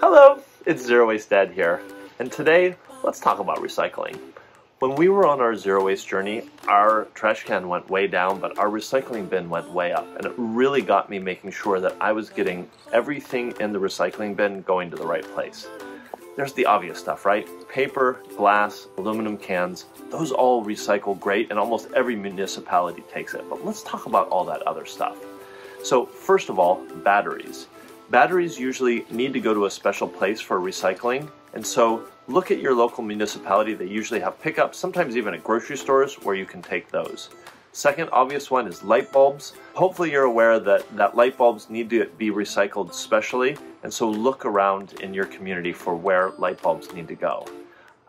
Hello, it's Zero Waste Dad here, and today let's talk about recycling. When we were on our zero waste journey, our trash can went way down, but our recycling bin went way up, and it really got me making sure that I was getting everything in the recycling bin going to the right place. There's the obvious stuff, right? Paper, glass, aluminum cans, those all recycle great, and almost every municipality takes it. But let's talk about all that other stuff. So first of all, batteries. Batteries usually need to go to a special place for recycling, and so look at your local municipality. They usually have pickups, sometimes even at grocery stores, where you can take those. Second obvious one is light bulbs. Hopefully you're aware that light bulbs need to be recycled specially, and so look around in your community for where light bulbs need to go.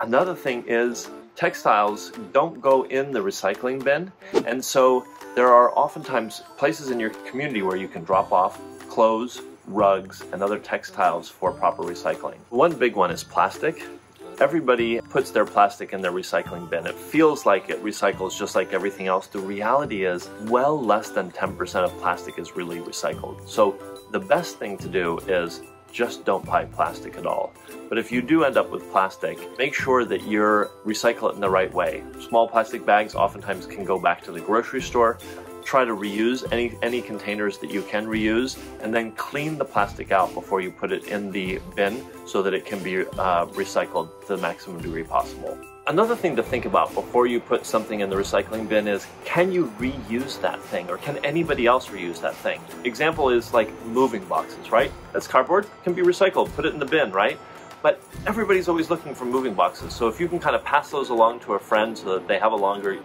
Another thing is textiles don't go in the recycling bin, and so there are oftentimes places in your community where you can drop off clothes, rugs, and other textiles for proper recycling. One big one is plastic. Everybody puts their plastic in their recycling bin. It feels like it recycles just like everything else. The reality is well less than 10% of plastic is really recycled. So the best thing to do is just don't buy plastic at all. But if you do end up with plastic, make sure that you recycle it in the right way. Small plastic bags oftentimes can go back to the grocery store. Try to reuse any containers that you can reuse, and then clean the plastic out before you put it in the bin so that it can be recycled to the maximum degree possible. Another thing to think about before you put something in the recycling bin is, can you reuse that thing, or can anybody else reuse that thing? Example is like moving boxes, right? That's cardboard, can be recycled, put it in the bin, right? But everybody's always looking for moving boxes, so if you can kind of pass those along to a friend so that they have a longer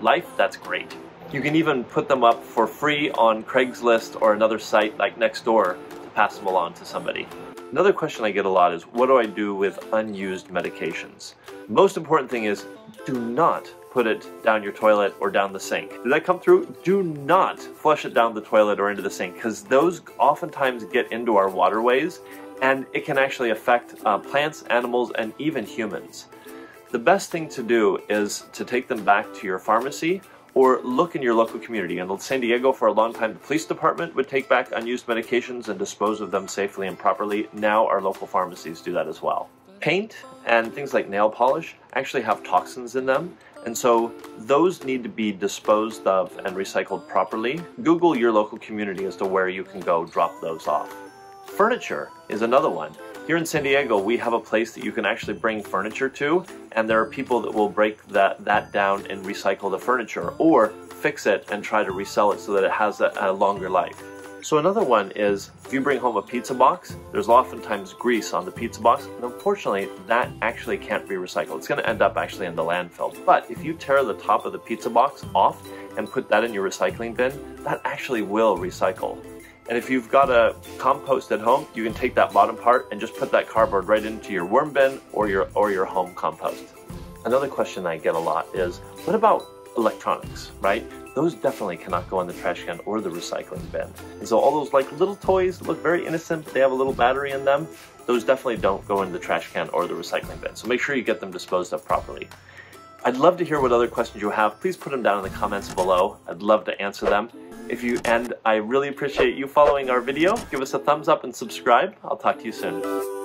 life, that's great. You can even put them up for free on Craigslist or another site like Nextdoor to pass them along to somebody. Another question I get a lot is, what do I do with unused medications? The most important thing is, do not put it down your toilet or down the sink. Did that come through? Do not flush it down the toilet or into the sink, because those oftentimes get into our waterways, and it can actually affect plants, animals, and even humans. The best thing to do is to take them back to your pharmacy, or look in your local community. In San Diego, for a long time, the police department would take back unused medications and dispose of them safely and properly. Now our local pharmacies do that as well. Paint and things like nail polish actually have toxins in them, and so those need to be disposed of and recycled properly. Google your local community as to where you can go drop those off. Furniture is another one. Here in San Diego, we have a place that you can actually bring furniture to, and there are people that will break that down and recycle the furniture, or fix it and try to resell it so that it has a longer life. So another one is, if you bring home a pizza box, there's oftentimes grease on the pizza box, and unfortunately that actually can't be recycled. It's going to end up actually in the landfill. But if you tear the top of the pizza box off and put that in your recycling bin, that actually will recycle. And if you've got a compost at home, you can take that bottom part and just put that cardboard right into your worm bin or your home compost. Another question I get a lot is, what about electronics, right? Those definitely cannot go in the trash can or the recycling bin. And so all those like little toys that look very innocent, they have a little battery in them, those definitely don't go in the trash can or the recycling bin. So make sure you get them disposed of properly. I'd love to hear what other questions you have. Please put them down in the comments below. I'd love to answer them. And I really appreciate you following our video. Give us a thumbs up and subscribe. I'll talk to you soon.